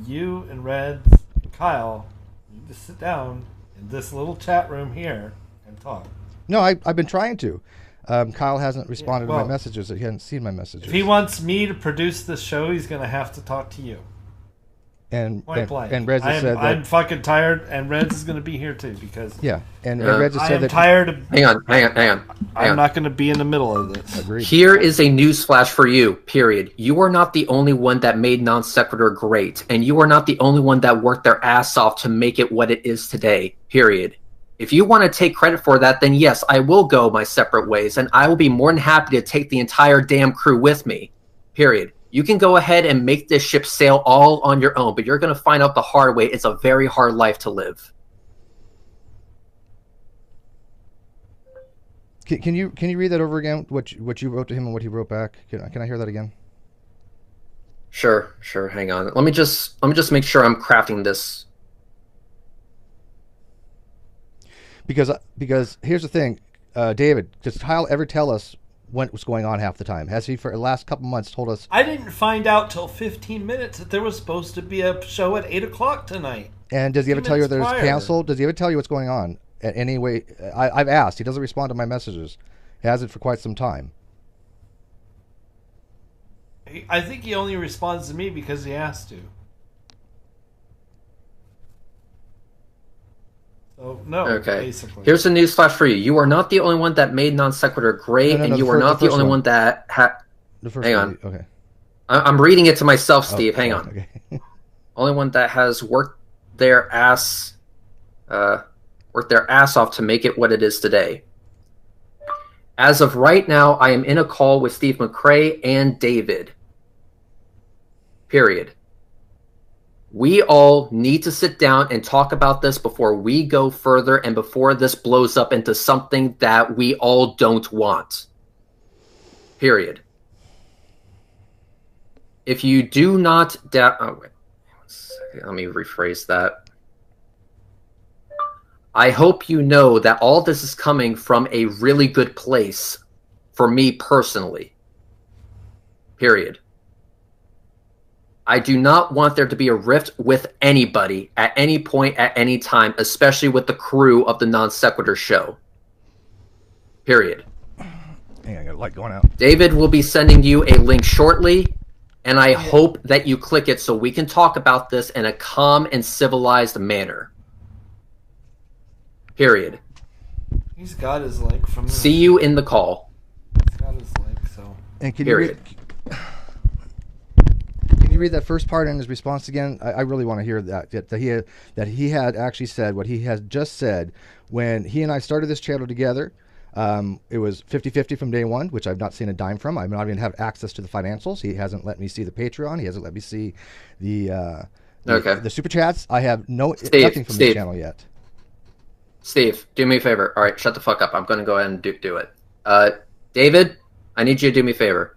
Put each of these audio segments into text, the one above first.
you and Red and Kyle need to sit down in this little chat room here and talk. No, I've been trying to. Kyle hasn't responded to my messages. He hasn't seen my messages. If he wants me to produce this show, he's going to have to talk to you. And blank. And Reds has said that I'm fucking tired, and Reds is going to be here too because and Reds has said that tired of. Hang on. I'm not going to be in the middle of this. Agreed. Here is a newsflash for you. Period. You are not the only one that made Non Sequitur great, and you are not the only one that worked their ass off to make it what it is today. Period. If you want to take credit for that, then yes, I will go my separate ways, and I will be more than happy to take the entire damn crew with me. Period. You can go ahead and make this ship sail all on your own, but you're going to find out the hard way. It's a very hard life to live. Can you read that over again? What you wrote to him and what he wrote back? Can I hear that again? Sure. Hang on. Let me just make sure I'm crafting this. Because here's the thing, David, does Kyle ever tell us what was going on half the time? Has he, for the last couple months, told us? I didn't find out till 15 minutes that there was supposed to be a show at 8 o'clock tonight. And does he ever tell you that it's canceled? Does he ever tell you what's going on? In any way, I've asked. He doesn't respond to my messages. He hasn't for quite some time. I think he only responds to me because he has to. So, no, okay. Basically. Here's a newsflash for you. You are not the only one that made Non Sequitur great, and you are not the only one that Hang on. Okay. I'm reading it to myself, Steve. Hang on. Okay. Only one that has worked their ass off to make it what it is today. As of right now, I am in a call with Steve McRae and David. Period. We all need to sit down and talk about this before we go further and before this blows up into something that we all don't want. Period. If you do not let me rephrase that. I hope you know that all this is coming from a really good place for me personally. Period. I do not want there to be a rift with anybody at any point at any time, especially with the crew of the Non Sequitur Show. Period. Hang on, I got a light going out. David will be sending you a link shortly, and I hope that you click it so we can talk about this in a calm and civilized manner. Period. He's got his link from the... See you in the call. He's got his link, so... And can Period. Can you read that first part in his response again? I really want to hear that he had actually said what he has just said when he and I started this channel together. It was 50-50 from day one, which I've not seen a dime from. I've not even have access to the financials. He hasn't let me see the Patreon. He hasn't let me see the super chats. I have nothing from the channel yet. Steve, do me a favor. All right, shut the fuck up. I'm going to go ahead and do it. David, I need you to do me a favor.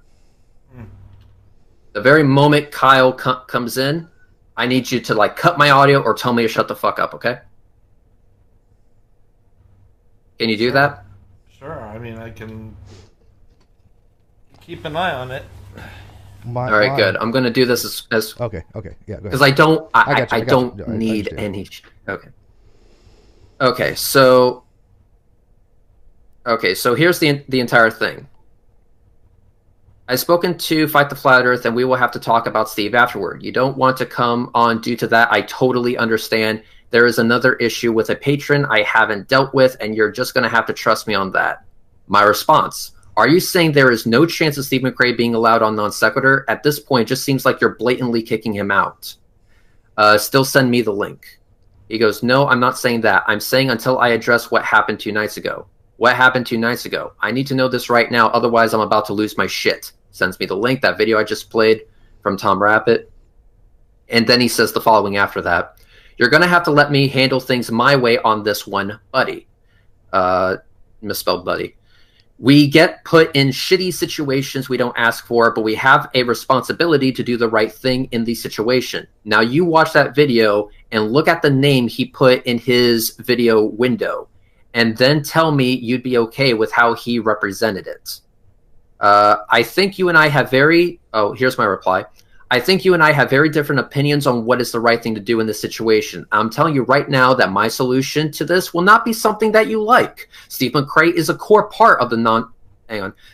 The very moment Kyle comes in, I need you to cut my audio or tell me to shut the fuck up, okay? Can you do that? Sure. I mean, I can keep an eye on it. All right, good. I'm going to do this as okay. Yeah, go ahead. Because I don't need any. Okay. So here's the entire thing. I've spoken to Fight the Flat Earth, and we will have to talk about Steve afterward. You don't want to come on due to that. I totally understand. There is another issue with a patron I haven't dealt with, and you're just going to have to trust me on that. My response: are you saying there is no chance of Steve McRae being allowed on Non Sequitur? At this point, it just seems like you're blatantly kicking him out. Still send me the link. He goes, no, I'm not saying that. I'm saying until I address what happened 2 nights ago. What happened 2 nights ago? I need to know this right now, otherwise I'm about to lose my shit. Sends me the link, that video I just played from Tom Rappert. And then he says the following after that. You're going to have to let me handle things my way on this one, buddy. Misspelled buddy. We get put in shitty situations we don't ask for, but we have a responsibility to do the right thing in the situation. Now you watch that video and look at the name he put in his video window, and then tell me you'd be okay with how he represented it. I think you and I have here's my reply. I think you and I have very different opinions on what is the right thing to do in this situation. I'm telling you right now that my solution to this will not be something that you like. Steve McRae is a core part of the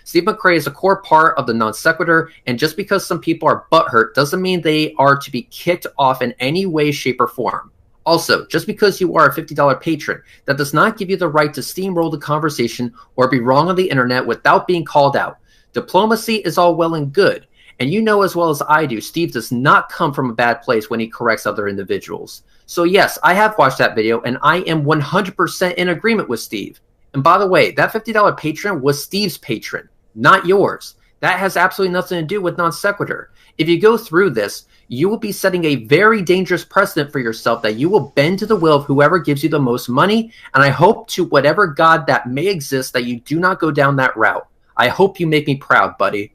Steve McRae is a core part of the Non Sequitur, and just because some people are butthurt doesn't mean they are to be kicked off in any way, shape, or form. Also, just because you are a $50 patron, that does not give you the right to steamroll the conversation or be wrong on the internet without being called out. Diplomacy is all well and good. And you know as well as I do, Steve does not come from a bad place when he corrects other individuals. So yes, I have watched that video, and I am 100% in agreement with Steve. And by the way, that $50 patron was Steve's patron, not yours. That has absolutely nothing to do with Non Sequitur. If you go through this, you will be setting a very dangerous precedent for yourself that you will bend to the will of whoever gives you the most money, and I hope to whatever God that may exist that you do not go down that route. I hope you make me proud, buddy.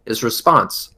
His response.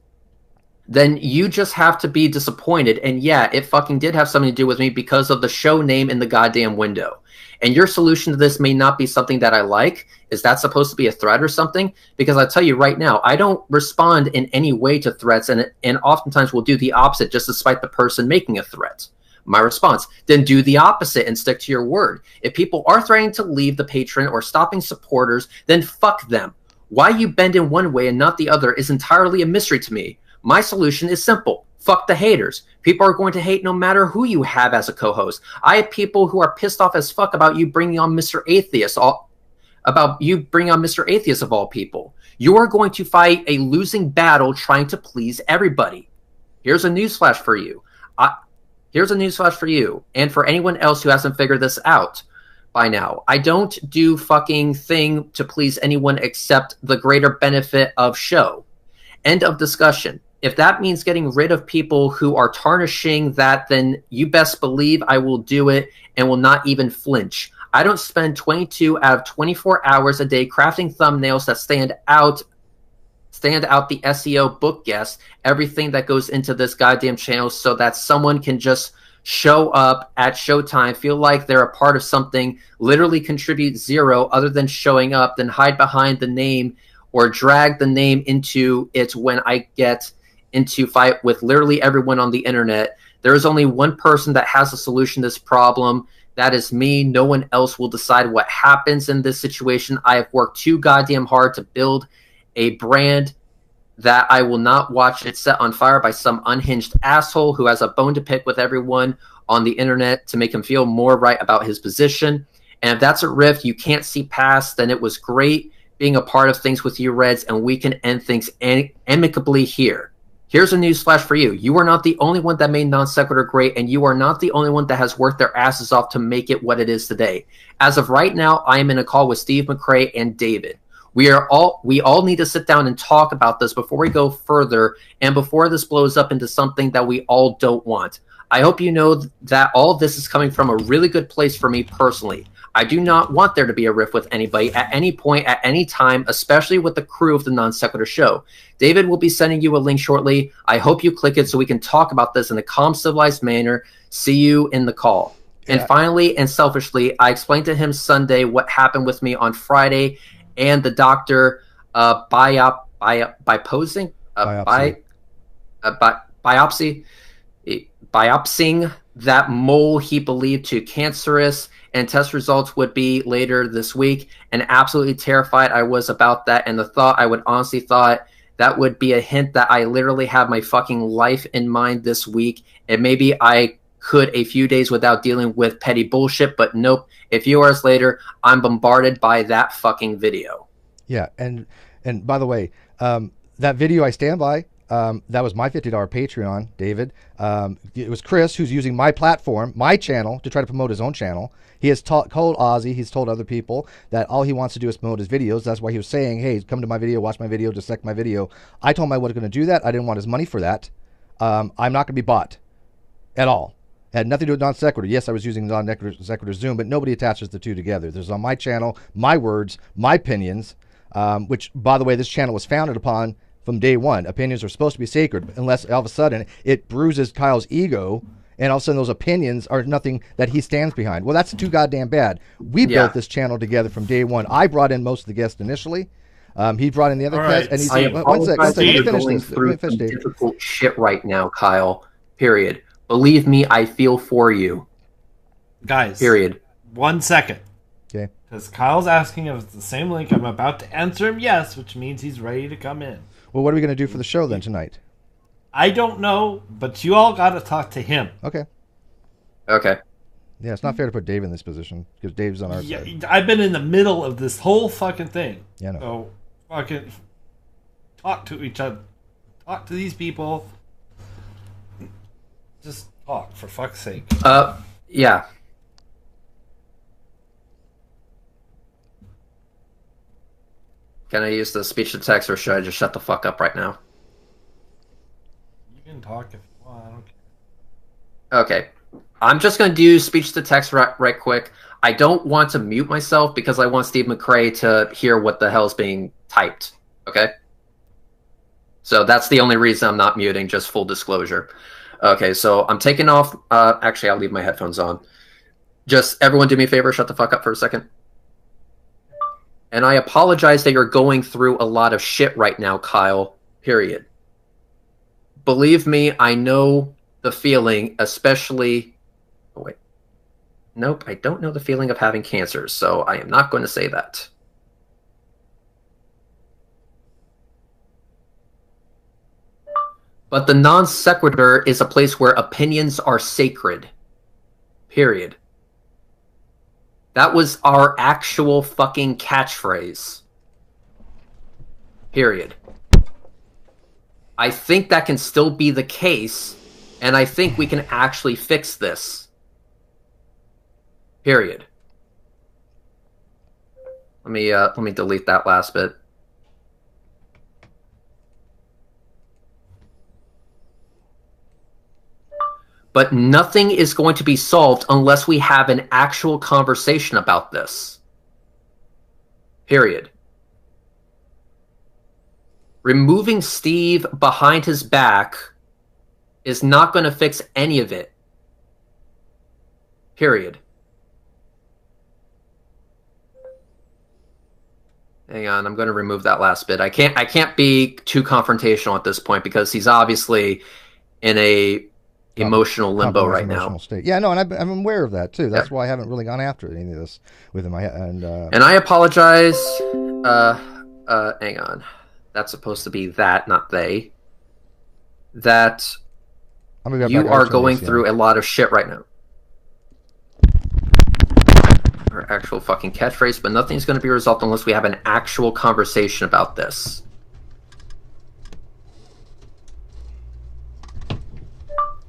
Then you just have to be disappointed, and yeah, it fucking did have something to do with me because of the show name in the goddamn window. And your solution to this may not be something that I like. Is that supposed to be a threat or something? Because I tell you right now, I don't respond in any way to threats, and oftentimes will do the opposite just despite the person making a threat. My response, then do the opposite and stick to your word. If people are threatening to leave the patron or stopping supporters, then fuck them. Why you bend in one way and not the other is entirely a mystery to me. My solution is simple. Fuck the haters. People are going to hate no matter who you have as a co-host. I have people who are pissed off as fuck about you bringing on Mr. Atheist, Mr. Atheist of all people. You are going to fight a losing battle trying to please everybody. Here's a newsflash for you. And for anyone else who hasn't figured this out by now. I don't do fucking thing to please anyone except the greater benefit of show. End of discussion. If that means getting rid of people who are tarnishing that, then you best believe I will do it and will not even flinch. I don't spend 22 out of 24 hours a day crafting thumbnails that stand out the SEO book guess, everything that goes into this goddamn channel so that someone can just show up at showtime, feel like they're a part of something, literally contribute zero other than showing up, then hide behind the name or drag the name into it when I get into fight with literally everyone on the internet. There is only one person that has a solution to this problem. That is me. No one else will decide what happens in this situation. I have worked too goddamn hard to build a brand that I will not watch it set on fire by some unhinged asshole who has a bone to pick with everyone on the internet to make him feel more right about his position. And if that's a rift you can't see past, then it was great being a part of things with you, Reds, and we can end things amicably here. Here's a newsflash for you. You are not the only one that made Non Sequitur great, and you are not the only one that has worked their asses off to make it what it is today. As of right now, I am in a call with Steve McRae and David. We all need to sit down and talk about this before we go further and before this blows up into something that we all don't want. I hope you know that all this is coming from a really good place for me personally. I do not want there to be a rift with anybody at any point, at any time, especially with the crew of the Non Sequitur Show. David will be sending you a link shortly. I hope you click it so we can talk about this in a calm, civilized manner. See you in the call. Yeah. And finally and selfishly, I explained to him Sunday what happened with me on Friday and the doctor biopsying that mole he believed to cancerous, and test results would be later this week, and absolutely terrified I was about that. And the thought, I would honestly thought that would be a hint that I literally have my fucking life in mind this week, and maybe I could a few days without dealing with petty bullshit, but nope. A few hours later, I'm bombarded by that fucking video. Yeah, and by the way, that video I stand by, that was my $50 Patreon, David. It was Chris who's using my platform, my channel, to try to promote his own channel. He has told Ozzy, he's told other people that all he wants to do is promote his videos. That's why he was saying, hey, come to my video, watch my video, dissect my video. I told him I wasn't going to do that. I didn't want his money for that. I'm not going to be bought at all. It had nothing to do with Non Sequitur. Yes, I was using Non Sequitur Zoom, but nobody attaches the two together. There's on my channel, my words, my opinions, which, by the way, this channel was founded upon from day one. Opinions are supposed to be sacred, unless all of a sudden it bruises Kyle's ego, and all of a sudden those opinions are nothing that he stands behind. Well, that's too goddamn bad. We built this channel together from day one. I brought in most of the guests initially. He brought in the other All cast, right, and he I said, "One sec, apologize that let me you're finish going this. Let through me finish, some Dave." difficult shit right now, Kyle. Period. Believe me, I feel for you. Guys, Period. 1 second. Okay. Because Kyle's asking if it's the same link. I'm about to answer him yes, which means he's ready to come in. Well, what are we going to do for the show then tonight? I don't know, but you all got to talk to him. Okay. Okay. Yeah, it's not fair to put Dave in this position because Dave's on our side. I've been in the middle of this whole fucking thing. Yeah, I know. So fucking talk to each other. Talk to these people. Just talk, for fuck's sake. Yeah. Can I use the speech to text, or should I just shut the fuck up right now? You can talk if you want. I don't care. Okay. I'm just going to do speech to text right quick. I don't want to mute myself because I want Steve McRae to hear what the hell's being typed. Okay? So that's the only reason I'm not muting, just full disclosure. Okay, so I'm taking off... actually, I'll leave my headphones on. Just everyone do me a favor, shut the fuck up for a second. And I apologize that you're going through a lot of shit right now, Kyle. Period. Believe me, I know the feeling, especially... Oh, wait. Nope, I don't know the feeling of having cancer, so I am not going to say that. But the Non Sequitur is a place where opinions are sacred. Period. That was our actual fucking catchphrase. Period. I think that can still be the case, and I think we can actually fix this. Period. Let me delete that last bit. But nothing is going to be solved unless we have an actual conversation about this. Period. Removing Steve behind his back is not going to fix any of it. Period. Hang on, I'm going to remove that last bit. I can't be too confrontational at this point because he's obviously in a emotional limbo right now. State. Yeah, no, and I'm aware of that too. That's why I haven't really gone after any of this with him. And I apologize. Hang on. That's supposed to be that, not they. That you are going through a lot of shit right now. Our actual fucking catchphrase, but nothing's going to be resolved unless we have an actual conversation about this.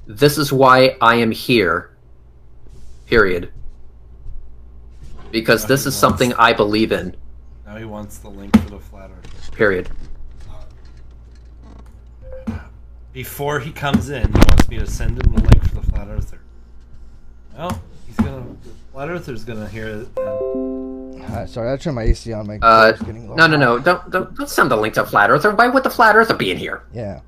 This is why I am here. Period. Because this is something I believe in. Now he wants the link for the flat earth. Period. Before he comes in, he wants me to send him the link for the flat earther. Well, the flat earther's gonna hear it. Sorry, I turned my AC on. My no. Don't send the link to flat earther. Why would the flat earther be in here? Yeah.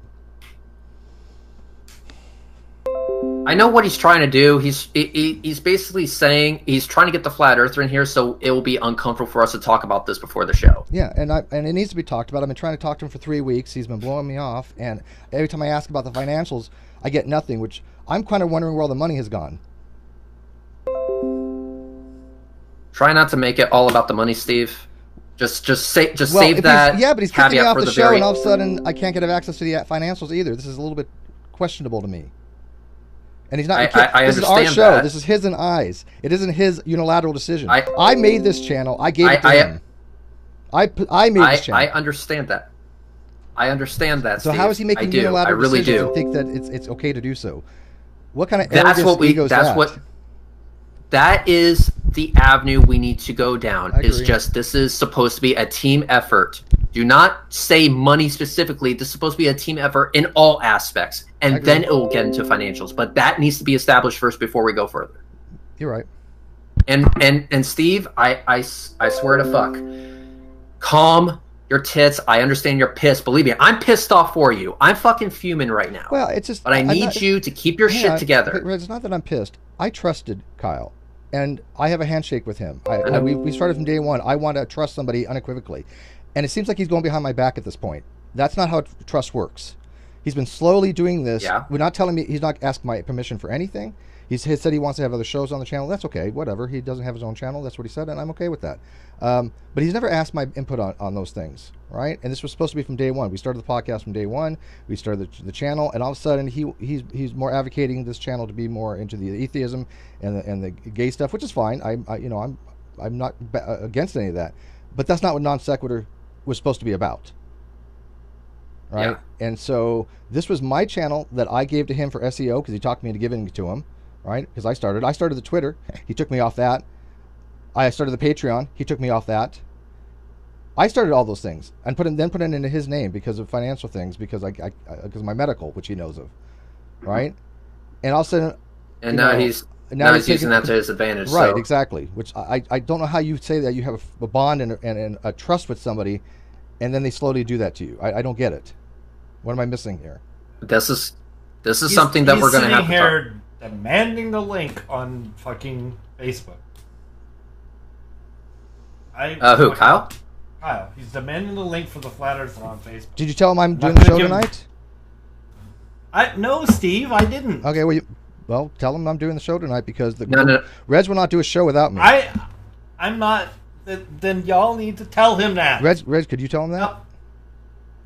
I know what he's trying to do. He's basically saying he's trying to get the flat earther in here, so it will be uncomfortable for us to talk about this before the show. Yeah, and it needs to be talked about. I've been trying to talk to him for 3 weeks. He's been blowing me off, and every time I ask about the financials, I get nothing. Which I'm kind of wondering where all the money has gone. Try not to make it all about the money, Steve. Just save that. Yeah, but he's kicking me off the show, and all of a very... sudden I can't get access to the financials either. This is a little bit questionable to me. And he's not. I this is our understand show. that. This is his and I's. It isn't his unilateral decision. I made this channel. I gave it to him. I made this channel. I understand that. I understand that. So Steve. how is he making unilateral really decisions do. and think that it's okay to do so? What kind of ego is that? That is the avenue we need to go down. It's just this is supposed to be a team effort. Do not say money specifically. This is supposed to be a team effort in all aspects, and then it will get into financials. But that needs to be established first before we go further. You're right. And Steve, I swear to fuck, calm your tits. I understand you're pissed. Believe me, I'm pissed off for you. I'm fucking fuming right now. Well, it's just. But I need you to keep your shit together. It's not that I'm pissed. I trusted Kyle, and I have a handshake with him. We started from day one. I want to trust somebody unequivocally. And it seems like he's going behind my back at this point. That's not how trust works. He's been slowly doing this. Yeah. We're not telling me, he's not asking my permission for anything. He said he wants to have other shows on the channel. That's okay, whatever. He doesn't have his own channel. That's what he said, and I'm okay with that. But he's never asked my input on those things, right? And this was supposed to be from day one. We started the podcast from day one. We started the channel, and all of a sudden he's more advocating this channel to be more into the atheism and the gay stuff, which is fine. I'm not against any of that, but that's not what Non Sequitur was supposed to be about, right? Yeah. And so this was my channel that I gave to him for SEO because he talked me into giving it to him. Right? Because I started the Twitter. He took me off that. I started the Patreon. He took me off that. I started all those things and put it into his name because of financial things, because because of my medical, which he knows of, right? And all of a sudden, and now he's using that to his advantage. Right? So. Exactly. Which I don't know how you say that you have a bond and a trust with somebody, and then they slowly do that to you. I don't get it. What am I missing here? This is something that we're going to have to talk. Demanding the link on fucking Facebook. Who, Kyle? Kyle. He's demanding the link for the Flat Earther on Facebook. Did you tell him I'm doing the show tonight? No, Steve, I didn't. Okay, well, tell him I'm doing the show tonight because No. Reg will not do a show without me. I'm not. Then y'all need to tell him that. Reg, could you tell him that? No.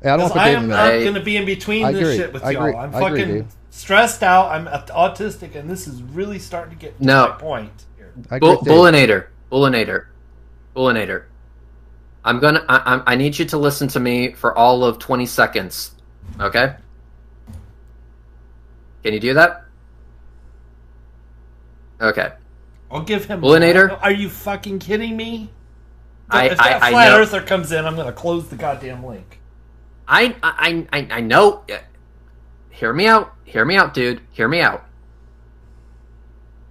Yeah, I don't I am not going to be in between this shit with y'all. I'm fucking stressed out. I'm autistic, and this is really starting to get to my point here. Booleanator. I need you to listen to me for all of 20 seconds. Okay? Can you do that? Okay. I'll give him. Booleanator. Are you fucking kidding me? If that Flat Earther comes in, I'm going to close the goddamn link. I know. Hear me out, dude. Hear me out.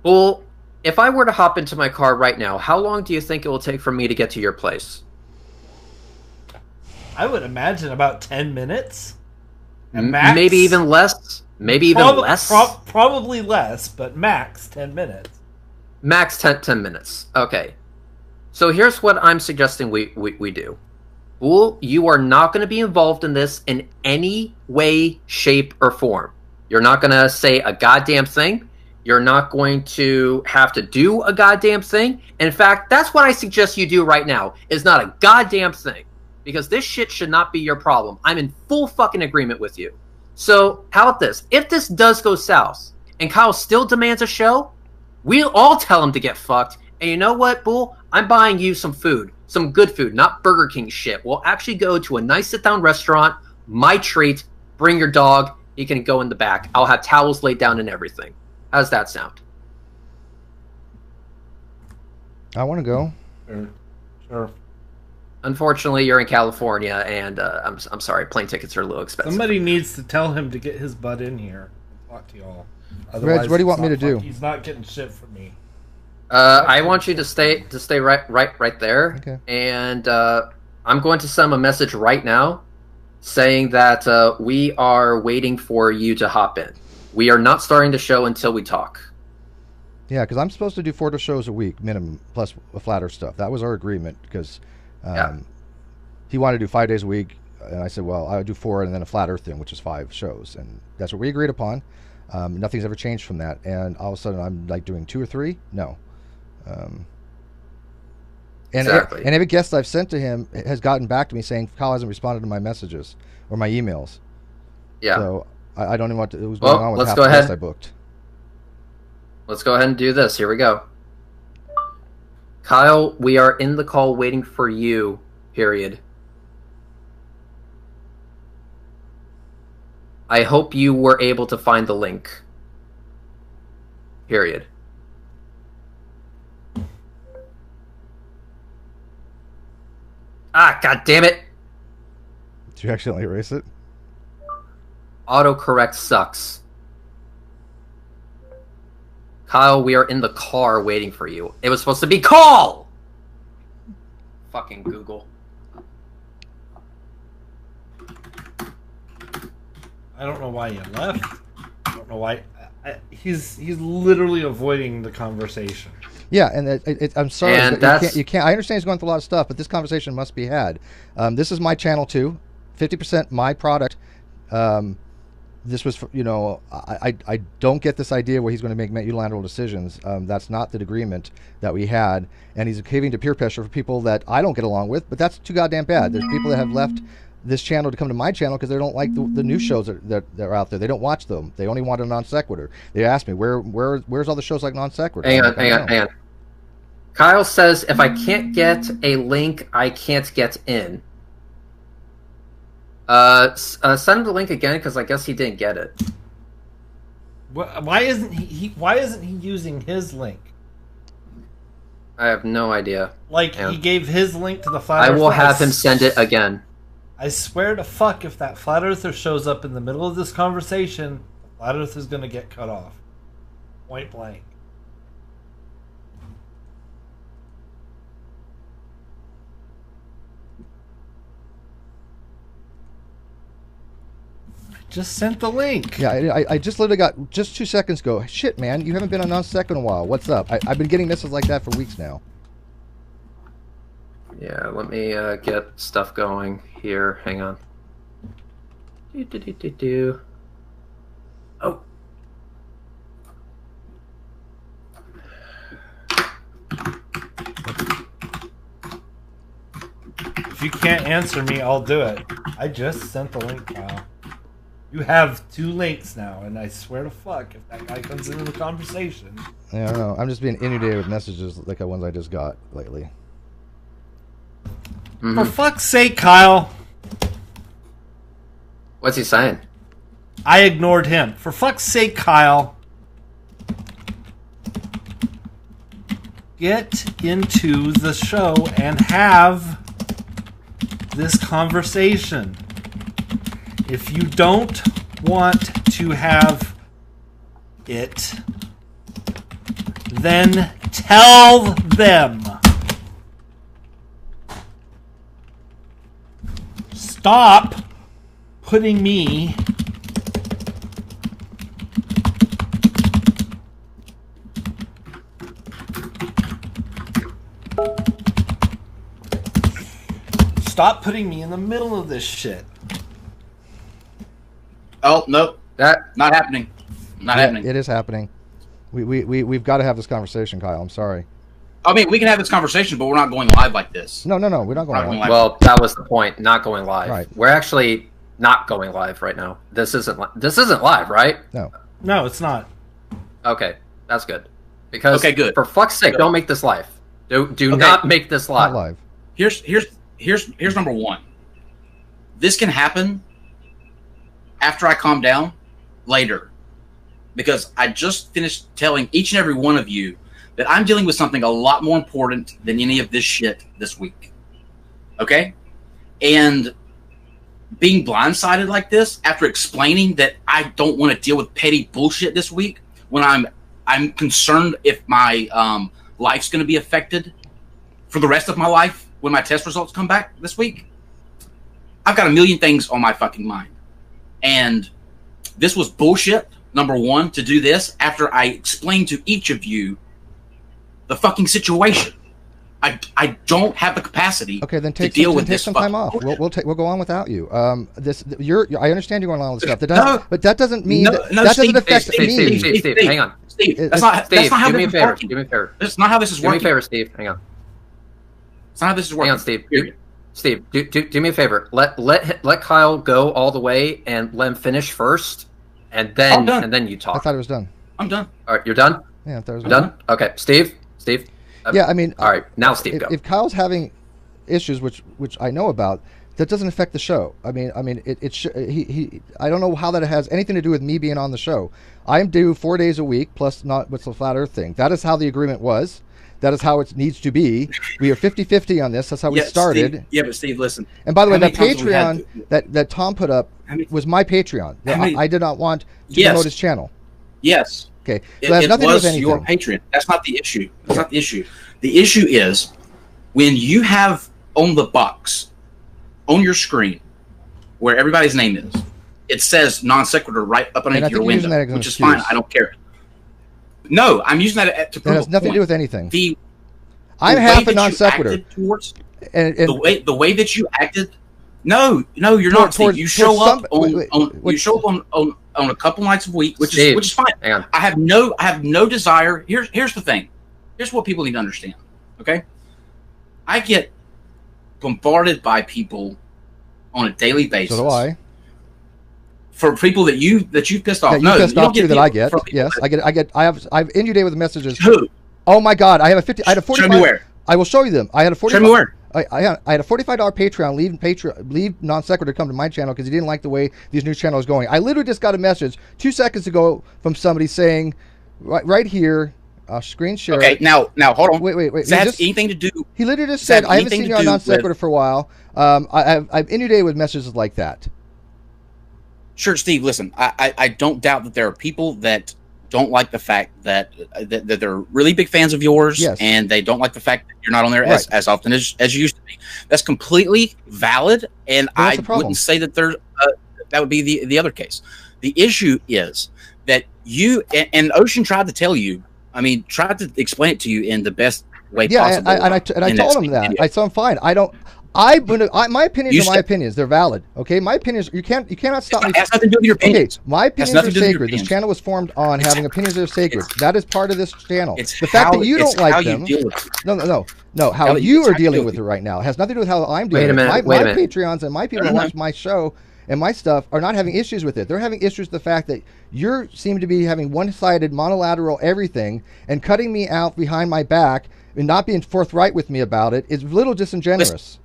Well, if I were to hop into my car right now, how long do you think it will take for me to get to your place? I would imagine about 10 minutes. Maybe even less. Probably less, but max 10 minutes. Max 10 minutes. Okay. So here's what I'm suggesting we do. Bull, you are not going to be involved in this in any way, shape, or form. You're not going to say a goddamn thing. You're not going to have to do a goddamn thing. In fact, that's what I suggest you do right now, is not a goddamn thing. Because this shit should not be your problem. I'm in full fucking agreement with you. So, how about this? If this does go south, and Kyle still demands a show, we'll all tell him to get fucked. And you know what, Bull? I'm buying you some food. Some good food, not Burger King shit. We'll actually go to a nice sit-down restaurant. My treat. Bring your dog. He can go in the back. I'll have towels laid down and everything. How does that sound? I want to go. Sure. Unfortunately, you're in California, and I'm sorry, plane tickets are a little expensive. Somebody needs to tell him to get his butt in here and talk to y'all. Otherwise, Reg, what do you want me to do? He's not getting shit from me. I want you to stay right there. Okay. And I'm going to send a message right now saying that we are waiting for you to hop in. We are not starting the show until we talk. Yeah, because I'm supposed to do 4 shows a week minimum, plus a Flat Earth stuff. That was our agreement because he wanted to do 5 days a week, and I said, well, I would do 4 and then a Flat Earth thing, which is 5 shows, and that's what we agreed upon. Nothing's ever changed from that, and all of a sudden I'm like doing 2 or 3? No. Exactly. And every guest I've sent to him has gotten back to me saying Kyle hasn't responded to my messages or my emails. Yeah. So I don't know what was going on with let's half go the ahead. guests I booked. Let's go ahead and do this. Here we go. Kyle, we are in the call waiting for you, period. I hope you were able to find the link. Period. Ah, god damn it! Did you accidentally erase it? Autocorrect sucks. Kyle, we are in the car waiting for you. It was supposed to be call! Fucking Google. I don't know why you left. I don't know why. He's literally avoiding the conversation. Yeah, and I'm sorry, And but you can't. I understand he's going through a lot of stuff, but this conversation must be had. This is my channel too, 50% my product. This was, I don't get this idea where he's going to make unilateral decisions. That's not the agreement that we had, and he's caving to peer pressure for people that I don't get along with. But that's too goddamn bad. There's people that have left this channel to come to my channel because they don't like the new shows that are out there. They don't watch them. They only want a Non Sequitur. They ask me where's all the shows like Non Sequitur. Hang on. Kyle says if I can't get a link, I can't get in. Send him the link again because I guess he didn't get it. Why isn't Why isn't he using his link? I have no idea. He gave his link to the Flat I Earther. will have him send it again. I swear to fuck, if that Flat Earther shows up in the middle of this conversation, the Flat Earther's gonna get cut off. Point blank. Just sent the link. Yeah, I just literally got just 2 seconds ago. Shit, man, you haven't been on Non Sequitur in a while. What's up? I've been getting messages like that for weeks now. Yeah, let me get stuff going here. Hang on. Oh. If you can't answer me, I'll do it. I just sent the link, Kyle. You have 2 links now, and I swear to fuck, if that guy comes into the conversation... Yeah, I don't know. I'm just being inundated with messages like the ones I just got lately. Mm-hmm. For fuck's sake, Kyle! What's he saying? I ignored him. For fuck's sake, Kyle! Get into the show and have this conversation. If you don't want to have it, then tell them. Stop putting me in the middle of this shit. Oh, no. That not happening. Not happening. It is happening. We've got to have this conversation, Kyle. I'm sorry. I mean, we can have this conversation, but we're not going live like this. No. We're not going live. Well, that was the point. Not going live. Right. We're actually not going live right now. This isn't live, right? No, it's not. Okay, that's good. Because okay, good. For fuck's sake, don't make this live. Do not make this live. Not live. Here's number one. This can happen after I calm down later, because I just finished telling each and every one of you that I'm dealing with something a lot more important than any of this shit this week. Okay? And being blindsided like this after explaining that I don't want to deal with petty bullshit this week when I'm concerned if my life's going to be affected for the rest of my life when my test results come back this week. I've got a million things on my fucking mind. And this was bullshit, number one, to do this after I explained to each of you the fucking situation. I don't have the capacity then to deal with this some time off. We'll go on without you. I understand you're going on with stuff. But that doesn't mean that doesn't affect me. Steve, hang on. Steve, that's not how do me a this is favor. working. Do me a favor. That's not how this is working. Do me a favor, Steve. Hang on. That's not how this is working. Hang on, Steve. Steve, do me a favor. Let Kyle go all the way and let him finish first, and then you talk. I thought it was done. I'm done. All right, you're done. Yeah, I thought it was done. Okay, Steve. Yeah, I mean, all right. Now, Steve, go. If Kyle's having issues, which I know about, that doesn't affect the show. I mean, I don't know how that has anything to do with me being on the show. I am due 4 days a week plus not with the Flat Earth thing. That is how the agreement was. That is how it needs to be. We are 50-50 on this. That's how we started. Steve, but Steve, listen. And by the way, that Patreon that Tom put up was my Patreon. I did not want to promote his channel. Yes. Okay. So that has nothing to do with anything. Your Patreon. That's not the issue. That's not the issue. The issue is when you have on the box on your screen where everybody's name is, it says Non Sequitur right up underneath your window, which is fine. I don't care. No, I'm using that to That prove has a nothing to point. do with anything. I'm half a non sequitur. And the way that you acted. No, you're not. Steve. You show up on a couple nights a week, which is fine. Hang on. I have no desire. Here's the thing. Here's what people need to understand. Okay, I get bombarded by people on a daily basis. So do I. For people that you pissed off. That you pissed off too. That I get. Yes, I get. I've inundated with messages. Who? Oh my God! I have a 45. Show me where. I will show you them. I had a 45. Show me where. I had a $45 Patreon. Leave Non Sequitur to come to my channel because he didn't like the way these new channels going. I literally just got a message 2 seconds ago from somebody saying, right here, I'll screen share. Okay, now hold on. Wait. Does that have anything to do? He literally just said, I haven't seen you on Non Sequitur for a while. I've inundated with messages like that. Sure, Steve. Listen, I don't doubt that there are people that don't like the fact that they're really big fans of yours, yes, and they don't like the fact that you're not on there as often as you used to be. That's completely valid, and I wouldn't say that there's that would be the other case. The issue is that you and Ocean tried to tell you. I mean, tried to explain it to you in the best way possible. And I told him that. Video. I told him fine. I don't. My opinions are my opinions. They're valid. Okay, my opinions. You cannot stop me. It has nothing to do with your opinions. Okay, my opinions are sacred. This channel was formed on having opinions that are sacred. That is part of this channel. The fact that you don't like them. No. How you are dealing with it right now has nothing to do with how I'm dealing with it. My Patreons and my people that watch my show and my stuff are not having issues with it. They're having issues with the fact that you seem to be having one-sided, monolateral everything and cutting me out behind my back and not being forthright with me about it is a little disingenuous.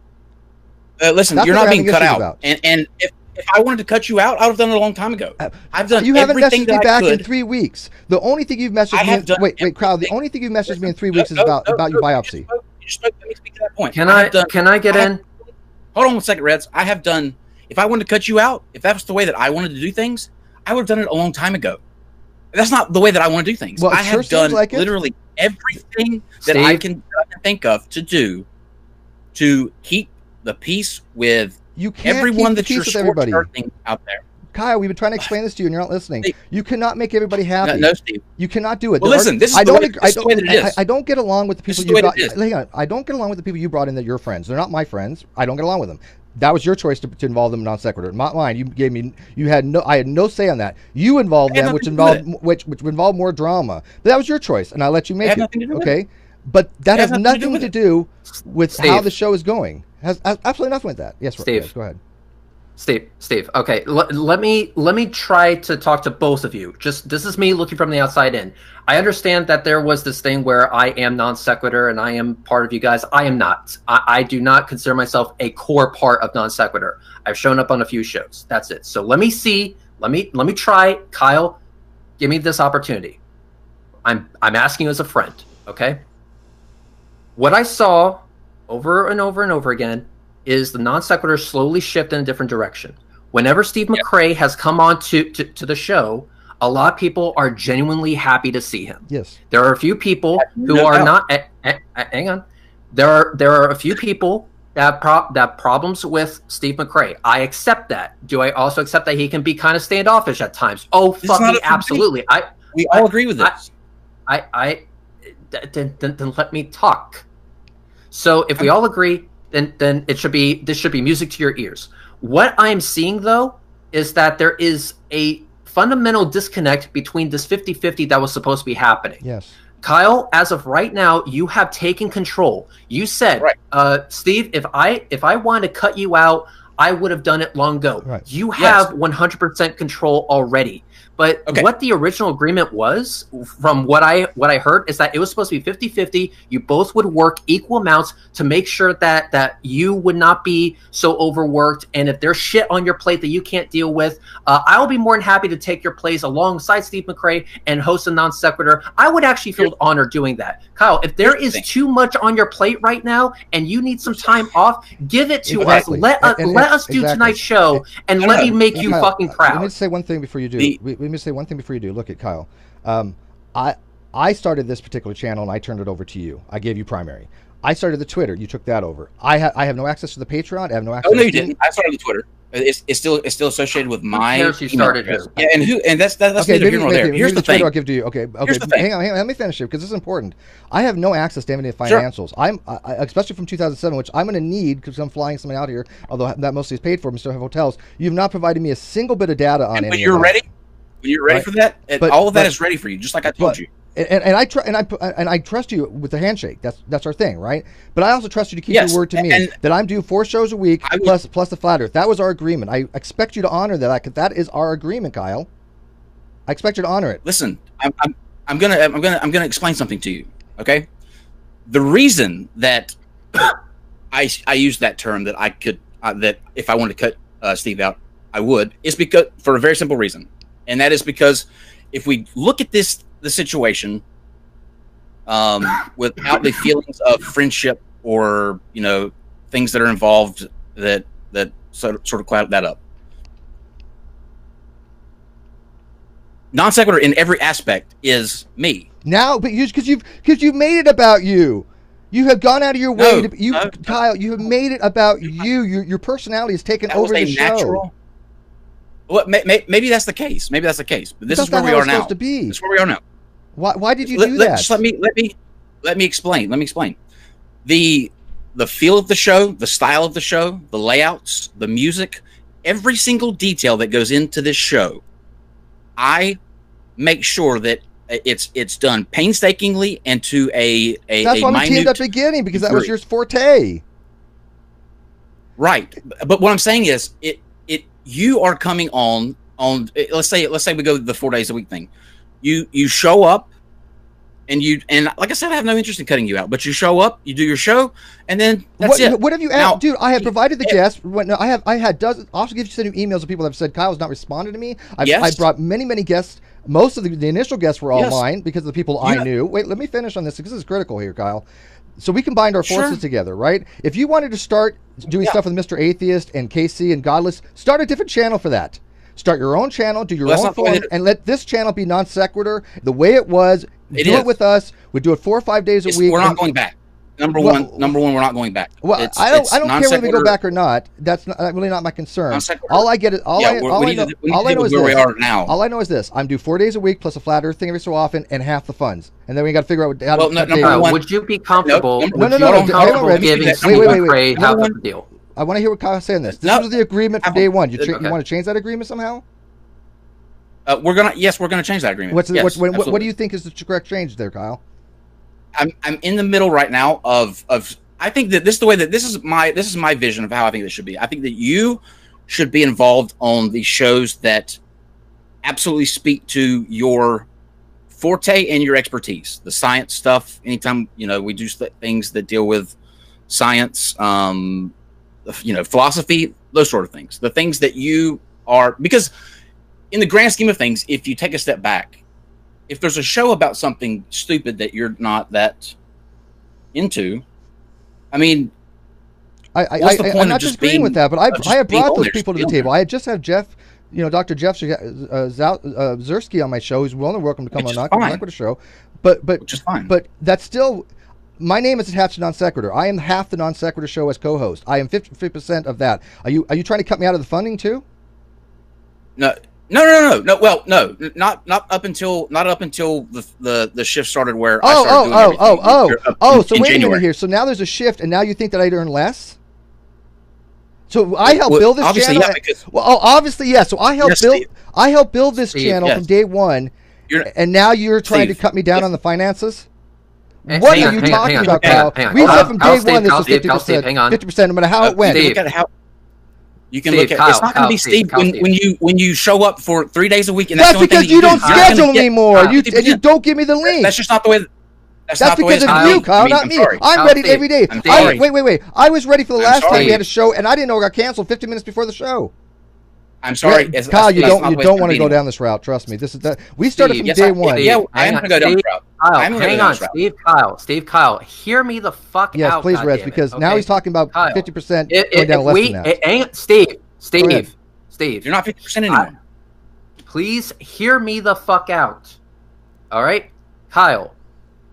Listen, you're not being cut out. And if I wanted to cut you out, I would have done it a long time ago. I've done. You haven't messaged me back in could. 3 weeks. The only thing you've messaged me. Wait, crowd. The only thing you've messaged me in 3 weeks is about your biopsy. You just let me speak to that point. Can I get in? Hold on 1 second, Reds. I have done. If I wanted to cut you out, if that was the way that I wanted to do things, I would have done it a long time ago. That's not the way that I want to do things. Well, I have done literally everything that I can think of to do to keep the peace with everyone that you're short-circling out there. Kyle, we've been trying to explain this to you, and you're not listening. You cannot make everybody happy. No, Steve. You cannot do it. Well, listen, this is the way that it is. I don't get along with the people you brought. Hang on. I don't get along with the people you brought in that you're friends. They're not my friends. I don't get along with them. That was your choice to involve them in Non Sequitur, not mine. I had no say on that. You involved them, which involved more drama. But that was your choice, and I let you make it. Okay, but that has nothing to do with how the show is going. Has absolutely nothing with that. Yes, Steve. Go ahead. Steve. Okay, let me try to talk to both of you. Just this is me looking from the outside in. I understand that there was this thing where I am Non Sequitur and I am part of you guys. I am not. I do not consider myself a core part of Non Sequitur. I've shown up on a few shows. That's it. So let me see. Let me try. Kyle, give me this opportunity. I'm asking you as a friend. Okay. What I saw over and over and over again is the Non Sequitur slowly shift in a different direction. Whenever Steve McRae has come on to the show, a lot of people are genuinely happy to see him. Yes. There are a few people who are not. Hang on. There are a few people that problems with Steve McRae. I accept that. Do I also accept that he can be kind of standoffish at times? Oh, fucking absolutely. We all agree with this. Then let me talk. So if we all agree, then this should be music to your ears. What I'm seeing though is that there is a fundamental disconnect between this 50-50 that was supposed to be happening. Yes. Kyle, as of right now, you have taken control. You said, Steve, if I wanted to cut you out, I would have done it long ago. Right. You have 100% control already. But what the original agreement was, from what I heard, is that it was supposed to be 50-50. You both would work equal amounts to make sure that you would not be so overworked. And if there's shit on your plate that you can't deal with, I'll be more than happy to take your place alongside Steve McRae and host a Non Sequitur. I would actually feel honored doing that. Kyle, if there is too much on your plate right now and you need some time off, give it to us. Let us do tonight's show and let me make you fucking proud. Let me say one thing before you do. Let me say one thing before you do. Look at Kyle. I started this particular channel and I turned it over to you. I gave you primary. I started the Twitter. You took that over. I have no access to the Patreon. I have no access. Oh no, you didn't. I started the Twitter. It's still associated with my. Who cares who started who? Yeah, and that's Okay, neither here nor there. Here's the thing. I'll give to you. Okay. Here's the thing. Hang on. Let me finish it because this is important. I have no access to any financials. Sure. Especially from 2007, which I'm going to need because I'm flying somebody out here. Although that mostly is paid for, we still have hotels. You've not provided me a single bit of data on it. When you're ready for that, all of that is ready for you, just like I told you. And I trust you with the handshake. That's our thing, right? But I also trust you to keep your word to me that I'm doing 4 shows a week plus the flat earth. That was our agreement. I expect you to honor that. That is our agreement, Kyle. I expect you to honor it. Listen, I'm gonna explain something to you. Okay, the reason that I used that term that I could that if I wanted to cut Steve out, I would is because for a very simple reason, and that is because if we look at the situation without the feelings of friendship or things that are involved that sort of cloud that up. Non sequitur in every aspect is me. Now, but because you've made it about you. You have gone out of your way Kyle. You have made it about you. Your personality has taken over the show. Well, maybe that's the case. Maybe that's the case. But this is where we are now. This is where we are now. Why did you do that? Just let me explain. Let me explain. The feel of the show, the style of the show, the layouts, the music, every single detail that goes into this show, I make sure that it's done painstakingly and to a That's why we teamed at the beginning, because that was your forte. Right. But what I'm saying is you are coming on let's say we go the 4 days a week thing. You show up and like I said, I have no interest in cutting you out, but you show up, you do your show, and then that's it. What have you asked? Dude, I have provided the guests. I had dozens. I also give you emails of people that have said Kyle's not responded to me. I brought many guests. Most of the initial guests were all mine because of the people I knew. Wait, let me finish on this because this is critical here, Kyle. So we combined our forces together, right? If you wanted to start doing stuff with Mr. Atheist and KC and Godless, start a different channel for that. Start your own channel, do your own form, and let this channel be Non Sequitur the way it was. Do it with us. We do it 4 or 5 days a week. We're not going back. Number one, we're not going back. Well, I don't care whether we go back or not. That's really not my concern. All I get is all I know is where we are now. All I know is this: I'm do 4 days a week plus a flat earth thing every so often, and half the funds, and then we got to figure out how to. Would you be comfortable? No. Giving Steve McRae half the deal. I want to hear what Kyle's saying. This was the agreement from day one. You want to change that agreement somehow? We're gonna change that agreement. What do you think is the correct change there, Kyle? I'm in the middle right now of I think that this is my vision of how I think this should be. I think that you should be involved on the shows that absolutely speak to your forte and your expertise, the science stuff. Anytime we do things that deal with science, philosophy, those sort of things. The things that you are, because in the grand scheme of things, if you take a step back, if there's a show about something stupid that you're not that into, I mean, what's the point I'm not disagreeing with that, but I have brought those people to the table. I just have Jeff, Dr. Jeff Zersky on my show. He's welcome to come on Non Sequitur Show, but which is fine. But that's still. My name is attached to Non Sequitur. I am half the Non Sequitur Show as co-host. I am 50% of that. Are you trying to cut me out of the funding too? No. Well, no, not up until the shift started where I started doing So wait a minute here. So now there's a shift, and now you think that I'd earn less? So I helped build this channel. Obviously, yeah. So I helped build this channel from day one, and now you're trying to cut me down on the finances. What are you talking about, Kyle? We said from day one this was 50%. 50%, no matter how it went. You can look at it's not going to be Steve when you show up for 3 days a week. And that's because you don't schedule anymore. And you don't give me the link. That's just not the way. That's because of you, Kyle, not me. I'm ready every day. Wait. I was ready for the last time we had a show, and I didn't know it got canceled 50 minutes before the show. I'm sorry, Kyle. You don't want to go down this route. Trust me. This is that we started from day one. Yeah, I am going to go down this route. Hang on, Steve. Kyle, hear me the fuck out. Yes, please, Rez, because now he's talking about 50% going down less than that. Steve, you're not 50% anymore. Please hear me the fuck out. All right, Kyle.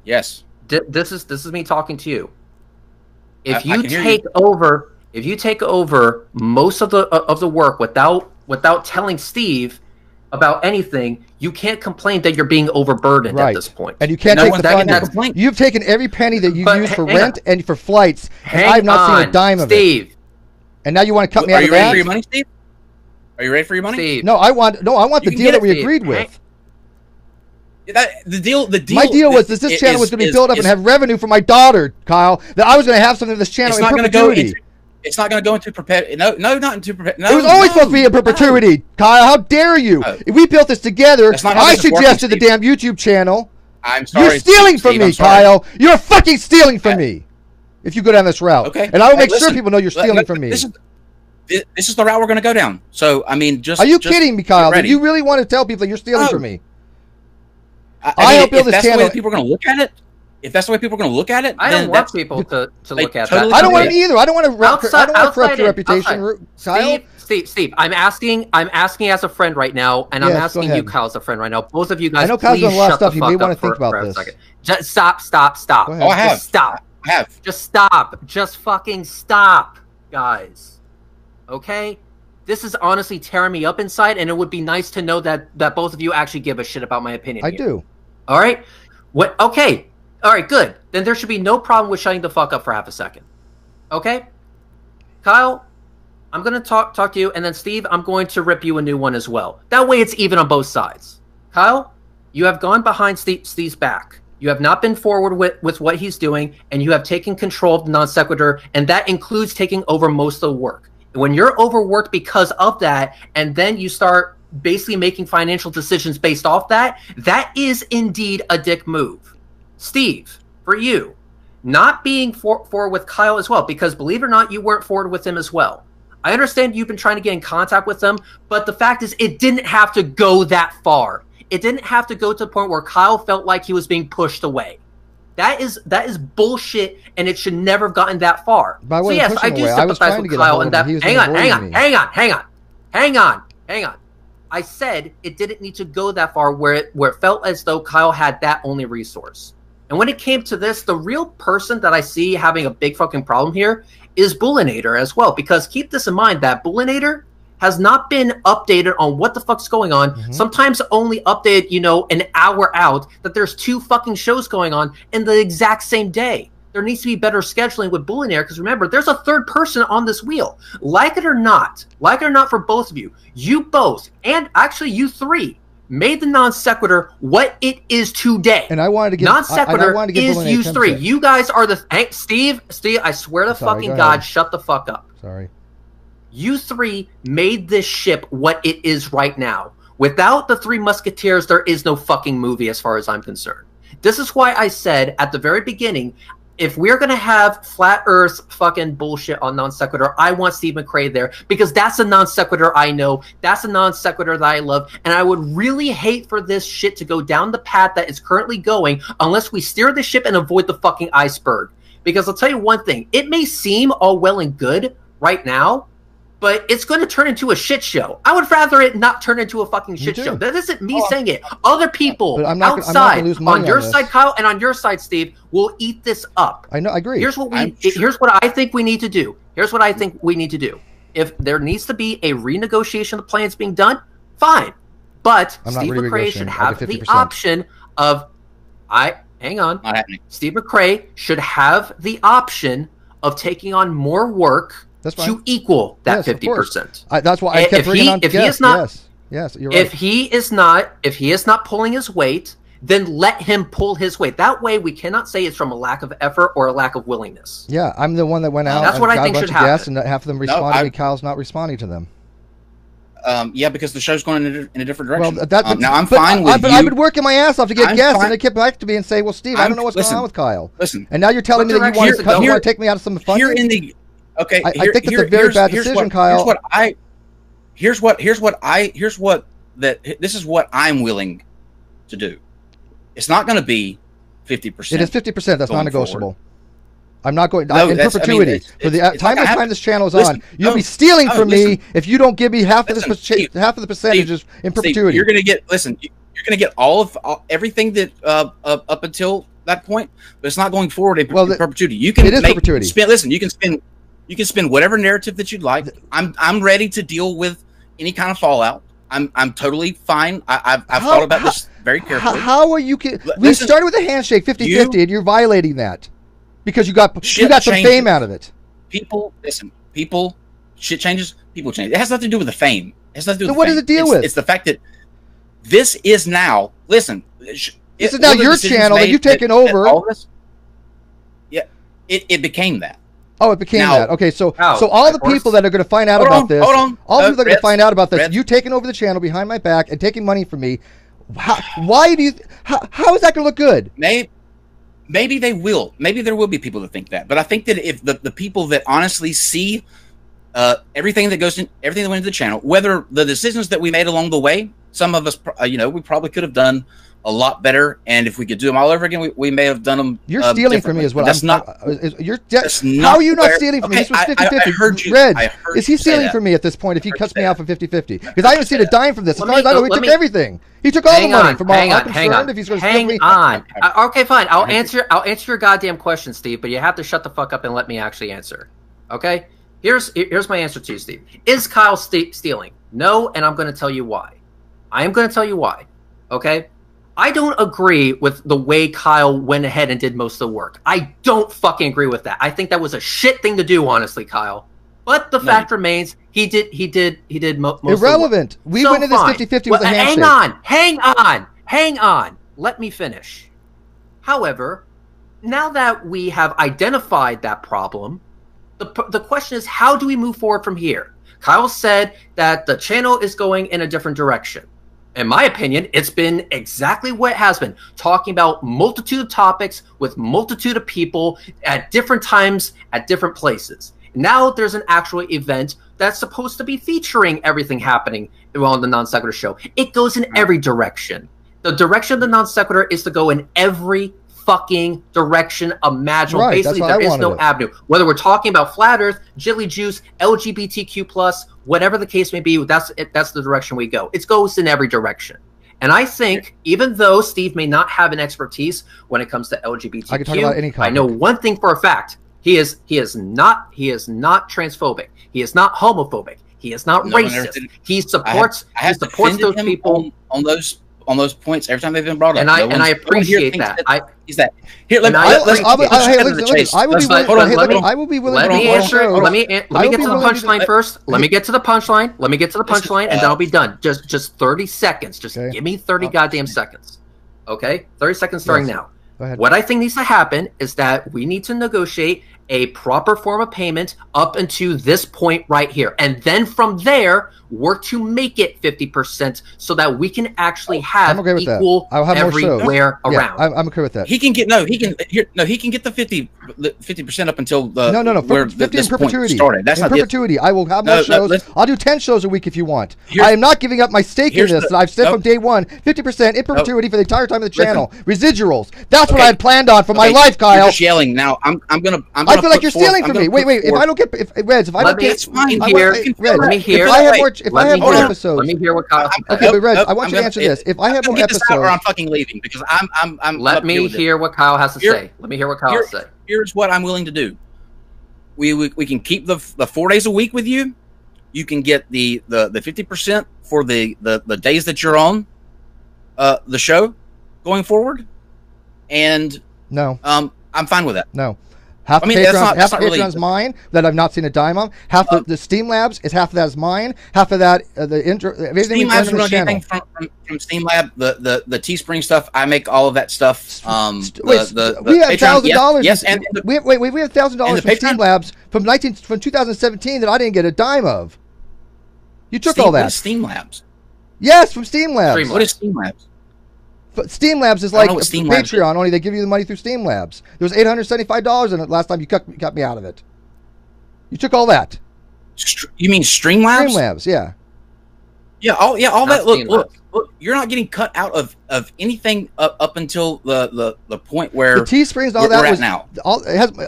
Yes. This is me talking to you. If you take over if you take over most of the work without telling Steve about anything, you can't complain that you're being overburdened at this point. And you can't take the fund. You've taken every penny that you use for rent and for flights, and I've not seen a dime of it. Steve. And now you want to cut me out of that? Are you ready for your money, Steve? Are you ready for your money? Steve. No, I want the deal that we agreed with. The deal. My deal was that this channel was going to be built up and have revenue for my daughter, Kyle. That I was going to have something in this channel in perpetuity. It's not going to go into perpetuity. No, not into perpetuity. It was always supposed to be in perpetuity, Kyle. How dare you? If we built this together, I suggested the damn YouTube channel. I'm sorry. You're stealing from me, Kyle. You're fucking stealing from me. If you go down this route, okay, and I will make sure people know you're stealing from me. This is the route we're going to go down. So I mean, are you kidding me, Kyle? Do you really want to tell people that you're stealing from me? I help build this channel. If that's the way people are going to look at it, I don't want people to look at that. I don't want it either. I don't want to corrupt your reputation, Kyle. Steve, I'm asking as a friend right now, and I'm asking you, Kyle, as a friend right now. Both of you guys, I know Kyle's done a lot of stuff. You may want to think about this. Just stop. Oh, I have. Just stop. I have. Just stop. Just fucking stop, guys. Okay? This is honestly tearing me up inside, and it would be nice to know that both of you actually give a shit about my opinion. I do. All right? What? Okay. All right, good. Then there should be no problem with shutting the fuck up for half a second. Okay? Kyle, I'm going to talk to you, and then Steve, I'm going to rip you a new one as well. That way it's even on both sides. Kyle, you have gone behind Steve's back. You have not been forward with what he's doing, and you have taken control of the Non Sequitur, and that includes taking over most of the work. When you're overworked because of that, and then you start basically making financial decisions based off that, that is indeed a dick move. Steve, for you, not being forward with Kyle as well, because believe it or not, you weren't forward with him as well. I understand you've been trying to get in contact with them, but the fact is it didn't have to go that far. It didn't have to go to the point where Kyle felt like he was being pushed away. That is bullshit, and it should never have gotten that far. So yes, I do sympathize with Kyle and that. Hang on. I said it didn't need to go that far where it felt as though Kyle had that only resource. And when it came to this, the real person that I see having a big fucking problem here is Booleanator as well. Because keep this in mind that Booleanator has not been updated on what the fuck's going on. Mm-hmm. Sometimes only updated, an hour out that there's 2 fucking shows going on in the exact same day. There needs to be better scheduling with Booleanator because remember, there's a third person on this wheel. Like it or not for both of you, you both, and actually you 3, made the Non Sequitur what it is today. And I wanted to give Non Sequitur is you 3. Shit. You guys are Steve, I swear to fucking God, shut the fuck up. Sorry. You 3 made this ship what it is right now. Without the 3 Musketeers, there is no fucking movie as far as I'm concerned. This is why I said at the very beginning, if we're going to have flat earth fucking bullshit on Non Sequitur, I want Steve McRae there because that's a Non Sequitur I know. That's a Non Sequitur that I love. And I would really hate for this shit to go down the path that it's currently going unless we steer the ship and avoid the fucking iceberg. Because I'll tell you one thing, it may seem all well and good right now, but it's going to turn into a shit show. I would rather it not turn into a fucking shit show. That isn't me saying it. Other people outside, on your side, Kyle, and on your side, Steve, will eat this up. I know. I agree. Here's what I think we need to do. If there needs to be a renegotiation of the plans being done, fine. But Steve McRae should have the option of hang on. Not happening. Steve McRae should have the option of taking on more work to equal that 50%. That's why I kept bringing on. If he is not, yes, you're right. If he is not pulling his weight, then let him pull his weight. That way, we cannot say it's from a lack of effort or a lack of willingness. Yeah, I'm the one that went out. That's what I think should happen. Guests, and half of them responded to me. Kyle's not responding to them. Yeah, because the show's going in a different direction. Well, now I'm fine with you. I've been working my ass off to get guests, and they kept back to me and say, "Well, Steve, I don't know what's going on with Kyle." Listen, and now you're telling me that you want to take me out of some fun. I think that's a very bad decision, Kyle. This is what I'm willing to do. It's not going to be 50%. It is 50%. That's non-negotiable. I'm not going in perpetuity. For the time this channel is on, you'll be stealing from me if you don't give me half of the percentages in perpetuity. Steve, you're going to get everything that up until that point, but it's not going forward in perpetuity. You can it is perpetuity. You can spend You can spin whatever narrative that you'd like. I'm ready to deal with any kind of fallout. I'm totally fine. I've thought about this very carefully. How are you? We started with a handshake 50-50, and you're violating that because you got some fame out of it. People, listen. People, shit changes. People change. It has nothing to do with the fame. It has nothing to do with what does it deal with? It's the fact that this is now. Listen, this is now your channel that you've taken over. All this, yeah, it became that. Oh, it became that. Okay, so all the people that are going to find out about this, all the people that are going to find out about this, you taking over the channel behind my back and taking money from me. How is that going to look good? Maybe they will. Maybe there will be people that think that. But I think that if the people that honestly see everything that went into the channel, whether the decisions that we made along the way, some of us, we probably could have done a lot better, and if we could do them all over again, we may have done them. You're stealing from me, is what that's I'm. Not. How are you not stealing from me? This was 50-50. I heard you. Red, is he stealing from me at this point? If he cuts me out for 50-50, because I haven't seen a dime from this. As far as I know, he took everything. He took all the money. From all I'm concerned, if he's going to steal me. Hang on. Okay, fine. I'll answer your goddamn question, Steve. But you have to shut the fuck up and let me actually answer. Okay. Here's my answer to you, Steve. Is Kyle stealing? No, and I'm going to tell you why. I am going to tell you why. Okay. I don't agree with the way Kyle went ahead and did most of the work. I don't fucking agree with that. I think that was a shit thing to do, honestly, Kyle. But the fact remains, he did most irrelevant. Of the work. We went into this 50-50 with a handshake. Hang on. Let me finish. However, now that we have identified that problem, the question is, how do we move forward from here? Kyle said that the channel is going in a different direction. In my opinion, it's been exactly what it has been, talking about multitude of topics with multitude of people at different times, at different places. Now there's an actual event that's supposed to be featuring everything happening on the Non Sequitur Show. It goes in every direction. The direction of the Non Sequitur is to go in every fucking direction imaginable. Right, basically, there is no avenue. Whether we're talking about flat Earth, Jilly Juice, LGBTQ+, whatever the case may be, that's the direction we go. It goes in every direction. And I think, even though Steve may not have an expertise when it comes to LGBTQ, I can talk about any topic. I know one thing for a fact: he is not transphobic. He is not homophobic. He is not racist. He supports those people on those points every time they've been brought up. And I appreciate that. I will be willing let to me answer. Let me get to the punchline first. Let me get to the punchline. And then I'll be done. Just 30 seconds. Just give me 30 goddamn seconds. Okay? 30 seconds starting now. What I think needs to happen is that we need to negotiate a proper form of payment up until this point right here. And then from there, work to make it 50% so that we can actually have equal everywhere around. I'm okay with that. He can get the 50% up until where 50 this in perpetuity. Started. That's in perpetuity. I will have more shows. I'll do 10 shows a week if you want. I am not giving up my stake in this. I've said from day one, 50% in perpetuity for the entire time of the channel. Residuals. That's what I had planned on for my life, Kyle. You're just yelling now. I feel like you're stealing from me. Wait. If I don't get Reds, if I don't get, let me hear. If I have more episodes, let me hear what Kyle. Okay, but Reds, I want you to answer this. If I have more episodes, or I'm fucking leaving because I'm. Let me hear what Kyle has to say. Let me hear what Kyle has to say. Here's what I'm willing to do. We can keep the 4 days a week with you. You can get the 50% for the days that you're on the show going forward, and no, I'm fine with that. No. Half the Patreon's mine that I've not seen a dime on. Half the Steam Labs is half of that is mine. Half of that Steam Labs we don't get anything from Steam Lab. The Teespring stuff, I make all of that stuff. We have $1,000. Yes, and we have $1,000 from Steam Labs from 2017 that I didn't get a dime of. You took all that. What is Steam Labs? Yes, from Steam Labs. What is Steam Labs? But Steam Labs is like Patreon, only they give you the money through Steam Labs. There was $875 in it last time you cut me out of it. You took all that. You mean Streamlabs? Streamlabs, yeah. Yeah, all that. Look, you're not getting cut out of anything up until the point where the Teesprings, all that was now.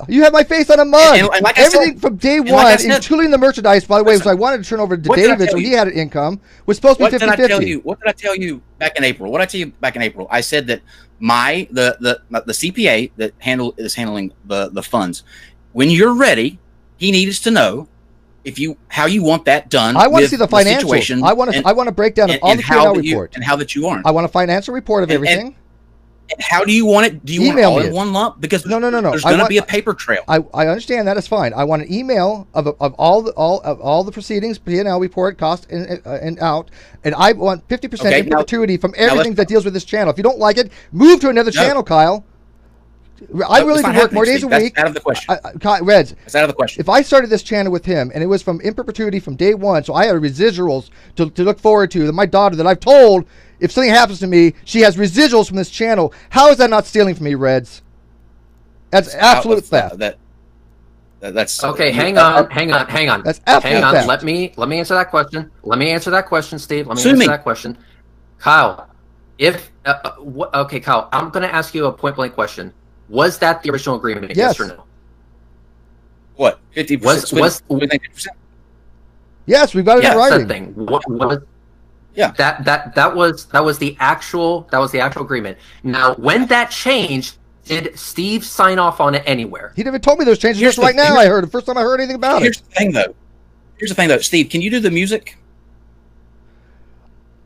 You have my face on a mug. And like everything from day one, including the merchandise. By the way, which I wanted to turn over to David so he had an income, was supposed to be 50-50. What did I tell you back in April? What did I tell you back in April? I said that the CPA that is handling the funds. When you're ready, he needs to know how you want that done. I want to see the financials. I want a breakdown of all the P&L report and how that you aren't. I want a financial report of everything. And how do you want it? Do you want it all in one lump? Because no. There's going to be a paper trail. I understand that is fine. I want an email of all the proceedings, P&L report, cost and out, and I want 50% in perpetuity from everything that deals with this channel. If you don't like it, move to another channel, Kyle. I'm willing to work more days a week. That's out of the question. Reds. That's out of the question. If I started this channel with him and it was from in perpetuity from day one, so I had residuals to look forward to. That my daughter, that I've told, if something happens to me, she has residuals from this channel. How is that not stealing from me, Reds? That's absolute theft. That's okay. Hang on. That's absolute theft. Let me answer that question. Steve. Let me answer that question. Kyle, Kyle, I'm going to ask you a point blank question. Was that the original agreement? Yes or no? What? 50%? Was 50%? Yes, we've got it in writing. Thing. That was the actual agreement. Now, when that changed, did Steve sign off on it anywhere? He never told me those changes. Just right now, I heard the first time I heard anything about it. Here's the thing, though. Steve, can you do the music?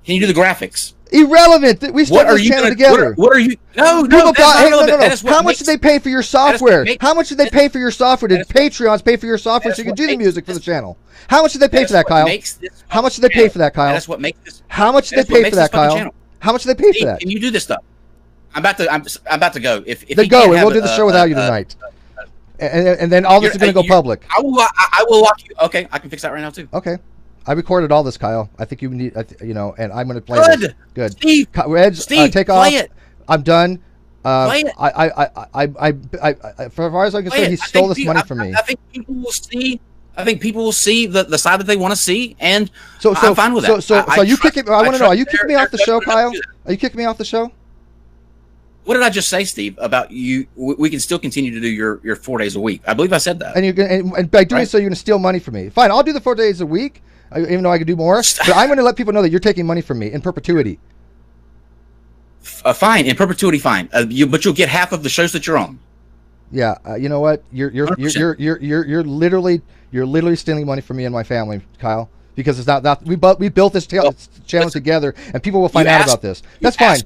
Can you do the graphics? Irrelevant. We started this channel together. What are you? No. How much did they pay for your software? How much did they pay for your software? Did Patreons pay for your software so you could do the music for the channel? How much did they pay for that, Kyle? How much did they pay for that, Kyle? That's what makes this. How much did they pay for that, Kyle? How much did they pay for that? Can you do this stuff? I'm about to go. If then go, and we'll do the show without you tonight. And then all this is going to go public. I will lock you. Okay, I can fix that right now too. Okay. I recorded all this, Kyle. I think you need, and I'm going to play this. Good. Steve, Reds, take off. It. I'm done. Play it. For as far as I can say, he stole this money from me. I think people will see. The side that they want to see, and I'm fine with that. So you kicking? I want to know. Are you kicking me off the show, Kyle? Are you kicking me off the show? What did I just say, Steve? About you? We can still continue to do your 4 days a week. I believe I said that. And by doing so, you're going to steal money from me. Fine, I'll do the 4 days a week. Even though I could do more, but I'm going to let people know that you're taking money from me in perpetuity. Fine, in perpetuity, fine. But you'll get half of the shows that you're on. Yeah, you know what? You're literally stealing money from me and my family, Kyle. Because it's not that we built this channel together, and people will find out about this. That's fine.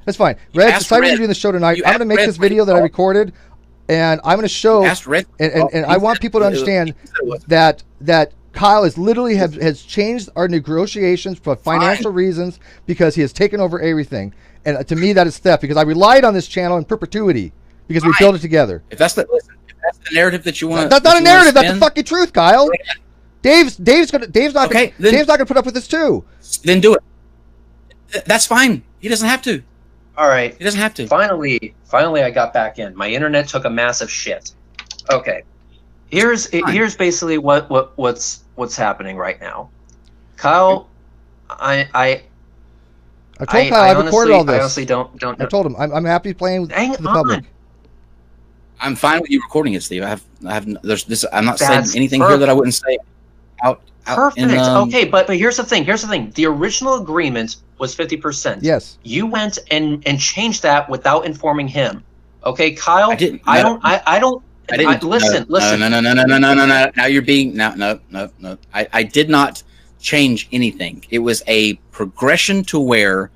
Red, decided to do the show tonight. I'm going to make this video that I recorded, and I'm going to show. And I want people to understand that Kyle has changed our negotiations for financial reasons because he has taken over everything. And to me, that is theft because I relied on this channel in perpetuity because we built it together. If that's the narrative that you want, that's not a narrative. That's the fucking truth, Kyle. Dave's not gonna put up with this too. Then do it. That's fine. He doesn't have to. All right. He doesn't have to. Finally, I got back in. My internet took a massive shit. Okay. Here's basically what's happening right now. Kyle, I told Kyle I recorded all this. I honestly don't know. I told him I'm happy playing with the public. I'm fine with you recording it, Steve. I'm not saying anything here that I wouldn't say out Perfect. Okay, but here's the thing. The original agreement was 50%. Yes. You went and changed that without informing him. Okay, Kyle. I didn't. Listen. No. Now you're being no. I did not change anything. It was a progression to where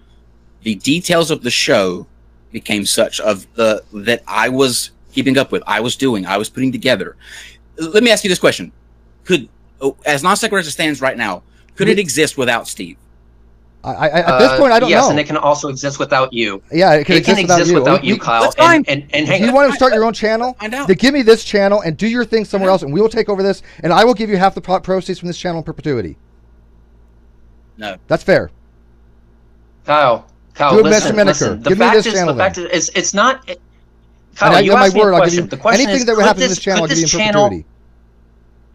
the details of the show became such that I was keeping up with. I was putting together. Let me ask you this question: as Non Sequitur as it stands right now, could it exist without Steve? At this point, I don't know. Yes, and it can also exist without you. Yeah, it can exist without you, Kyle. That's fine. And if you want to start your own channel, then give me this channel and do your thing somewhere else, and we will take over this, and I will give you half the proceeds from this channel in perpetuity. No, that's fair. Kyle, listen. The fact is, it's not. Kyle, you asked me a question. The question is, anything that happens in this channel, I'll give you in perpetuity.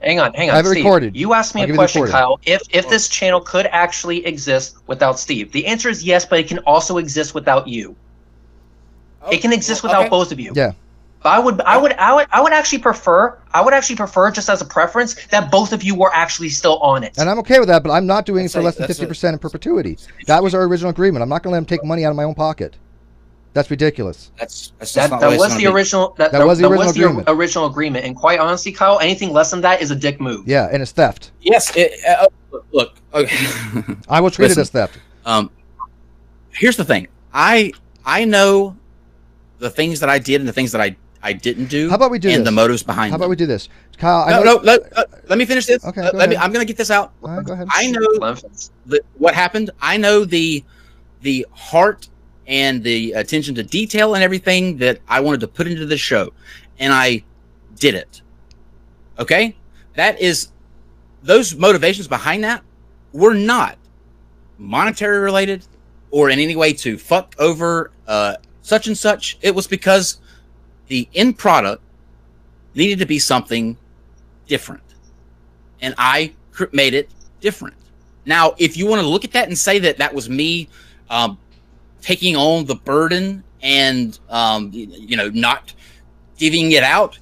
Hang on. I have it recorded. You asked me a question, Kyle. If this channel could actually exist without Steve, the answer is yes, but it can also exist without you. It can exist without both of you. Yeah. I would actually prefer just as a preference that both of you were actually still on it. And I'm okay with that, but I'm not doing it for less than 50% in perpetuity. That was our original agreement. I'm not going to let him take money out of my own pocket. That's ridiculous. That's That not the way it's was gonna the be. original. That was the original was the agreement. original agreement. And quite honestly, Kyle, anything less than that is a dick move. Yeah, and it's theft. Yes. Look. Okay. I will treat it Listen. as theft. Here's the thing. I know the things that I did and the things that I didn't do. How about we do and this? the motives behind How them. about we do this, Kyle? Let me finish this. Okay, go I'm ahead. going to get this out. All right, go ahead. I know what happened. I know the heart and the attention to detail and everything that I wanted to put into the show, and I did it. Okay, that is those motivations behind that were not monetary related or in any way to fuck over such and such. It was because the end product needed to be something different, and I made it different. Now, if you want to look at that and say that that was me taking on the burden and not giving it out,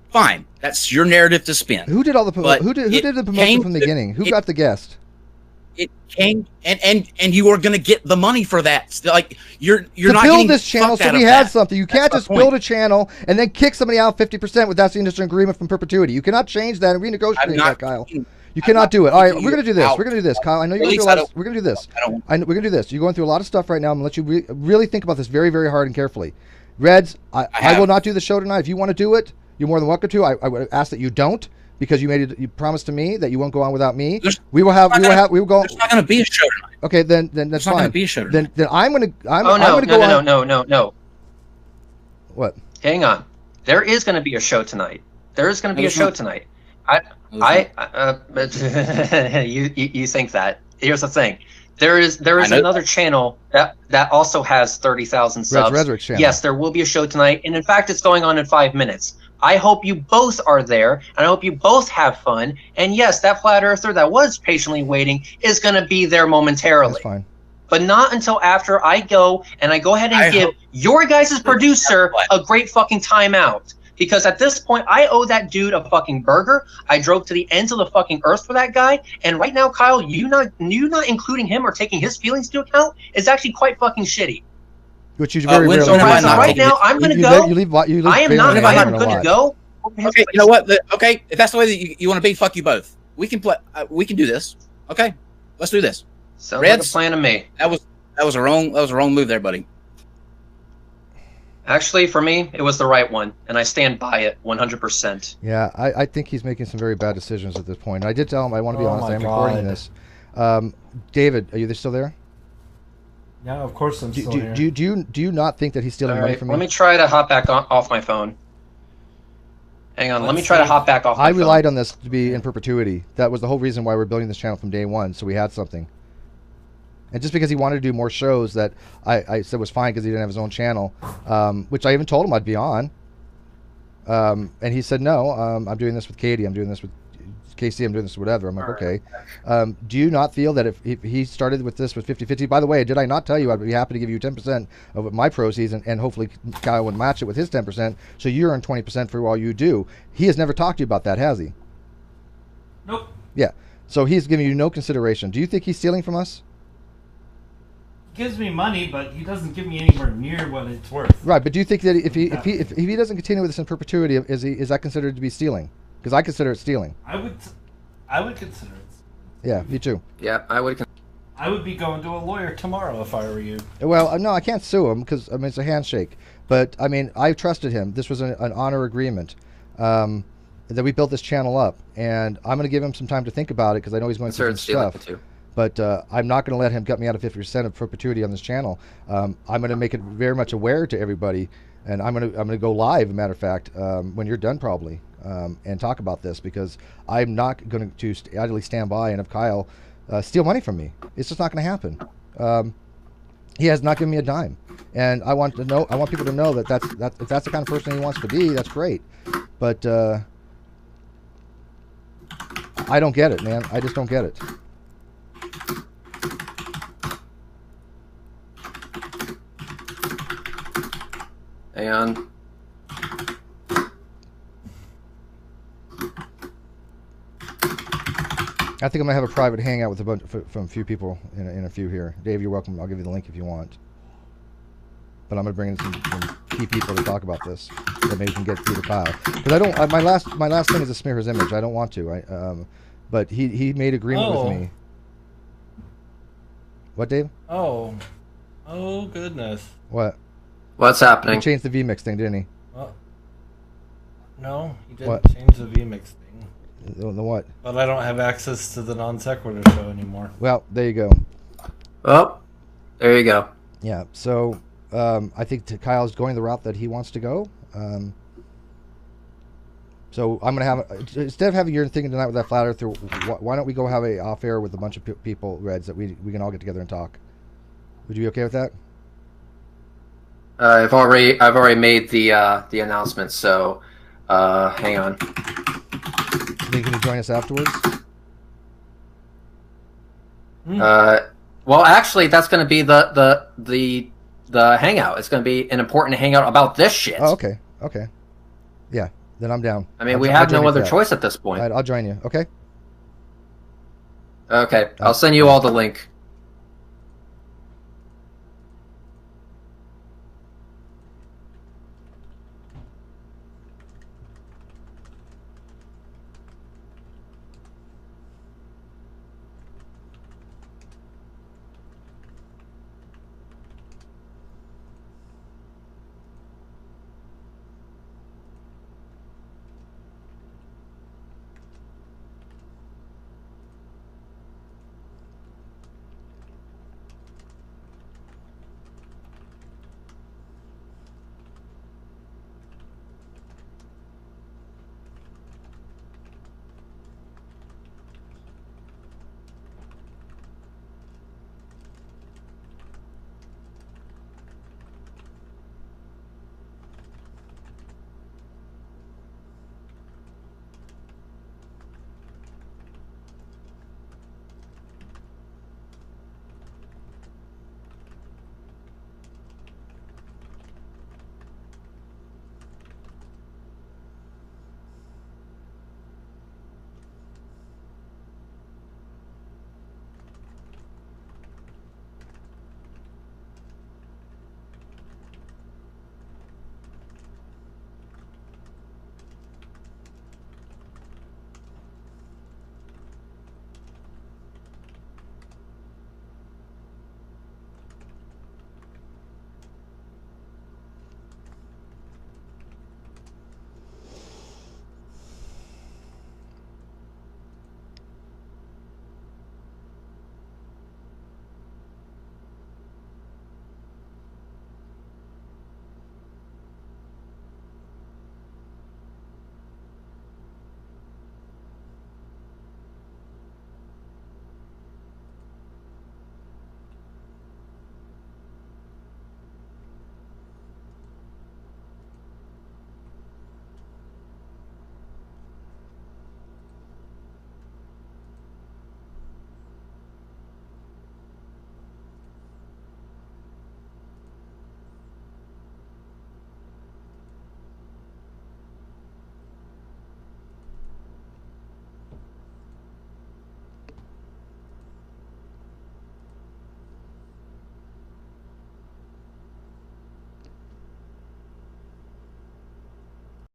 fine. That's your narrative to spin. Who did all the But who did the promotion came from the to- beginning? Who got the guest? It came and you are going to get the money for that. Like you're To not build getting this channel, fucked so out we of had that. something. You can't That's just my build point. a channel and then kick somebody out 50% without the industry agreement from perpetuity. You cannot change that and renegotiate I'm that, not Kyle. kicking- You cannot do it. All right, we're gonna do this. out. We're gonna do this, Kyle. I know you're At going through least a lot. I Of, we're gonna do this. I don't. We're gonna do this. You're going through a lot of stuff right now. I'm gonna let you really think about this very, very hard and carefully. Reds, I have. will not do the show tonight. If you want to do it, you're more than welcome to. I would ask that you don't, because you promised to me that you won't go on without me. We will go. There's not going to be a show tonight. Okay, then that's There's not fine. going to be a show tonight. Then I'm gonna Oh I'm no, gonna go on. no. What? Hang on. There is going to be a show tonight. There is going to be a show tonight. You think that? Here's the thing. There is another channel that also has 30,000 subs. Redrick's channel. Yes, there will be a show tonight, and in fact, it's going on in 5 minutes. I hope you both are there, and I hope you both have fun. And yes, that flat earther that was patiently waiting is going to be there momentarily. That's fine. But not until after I go ahead and give your guys' producer a great fucking timeout. Because at this point, I owe that dude a fucking burger. I drove to the ends of the fucking earth for that guy. And right now, Kyle, you not including him or taking his feelings into account is actually quite fucking shitty. Which you very when- rarely when do. am I So not right taking now, it? I'm going to You go. leave I am very not. rarely I am on a going to lot. go. Okay, you know what? Okay, if that's the way that you want to be, fuck you both. We can play. We can do this. Okay, let's do this. Sounds like a Reds? plan to me. That was a wrong move there, buddy. Actually, for me, it was the right one, and I stand by it 100%. Yeah, I think he's making some very bad decisions at this point. I did tell him I want to be Oh honest. my I'm recording God. this. David, are you still there? Yeah, of course I'm still here. Do you not think that he's stealing All money right, from me? let me try to hop back off my phone. Hang on, let me Let's try to see. hop back off my I phone. relied on this to be in perpetuity. That was the whole reason why we're building this channel from day one, so we had something. And just because he wanted to do more shows that I said was fine because he didn't have his own channel, which I even told him I'd be on. And he said, no, I'm doing this with Katie. I'm doing this with Casey. I'm doing this with whatever. I'm like, okay. Do you not feel that if he started with this with 50-50? By the way, did I not tell you I'd be happy to give you 10% of my proceeds and hopefully Kyle would match it with his 10%, so you earn 20% for all you do? He has never talked to you about that, has he? Nope. Yeah. So he's giving you no consideration. Do you think he's stealing from us? He gives me money, but he doesn't give me anywhere near what it's worth. Right, but do you think that if he doesn't continue with this in perpetuity, is that considered to be stealing? Because I consider it stealing. I would consider it. Yeah, me too. Yeah, I would. I would be going to a lawyer tomorrow if I were you. Well, no, I can't sue him because it's a handshake. But I mean, I trusted him. This was an honor agreement that we built this channel up, and I'm going to give him some time to think about it because I know he's going through Considered some stealing stuff. too. But I'm not going to let him gut me out of 50% of perpetuity on this channel. I'm going to make it very much aware to everybody, and I'm going to go live. As a matter of fact, when you're done probably, and talk about this because I'm not going to idly stand by and have Kyle steal money from me. It's just not going to happen. He has not given me a dime, and I want people to know that if that's the kind of person he wants to be, that's great. But I don't get it, man. I just don't get it. Hang on. I think I'm gonna have a private hangout with from a few people in a few here. Dave, you're welcome. I'll give you the link if you want. but I'm going to bring in some key people to talk about this, so maybe we can get through to Kyle. Because I don't. My last thing is to smear his image. I don't want to. But he made agreement with me. What, Dave? Oh goodness. What? What's happening? He changed the VMix thing, didn't he? No, he didn't What? change the VMix thing. The what? But I don't have access to the Non Sequitur Show anymore. Well, there you go. Oh, there you go. Yeah. So I think Kyle's going the route that he wants to go. So I'm gonna have instead of having your thing tonight with that flat earther, why don't we go have a off air with a bunch of people, Reds, that we can all get together and talk. Would you be okay with that? I've already made the announcement. So hang on. Then can you join us afterwards? Well, actually, that's going to be the hangout. It's going to be an important hangout about this shit. Oh, okay. Okay. Yeah. Then I'm down. I mean, we have no other choice at this point. I'll join you. Okay. Okay, I'll send you all the link.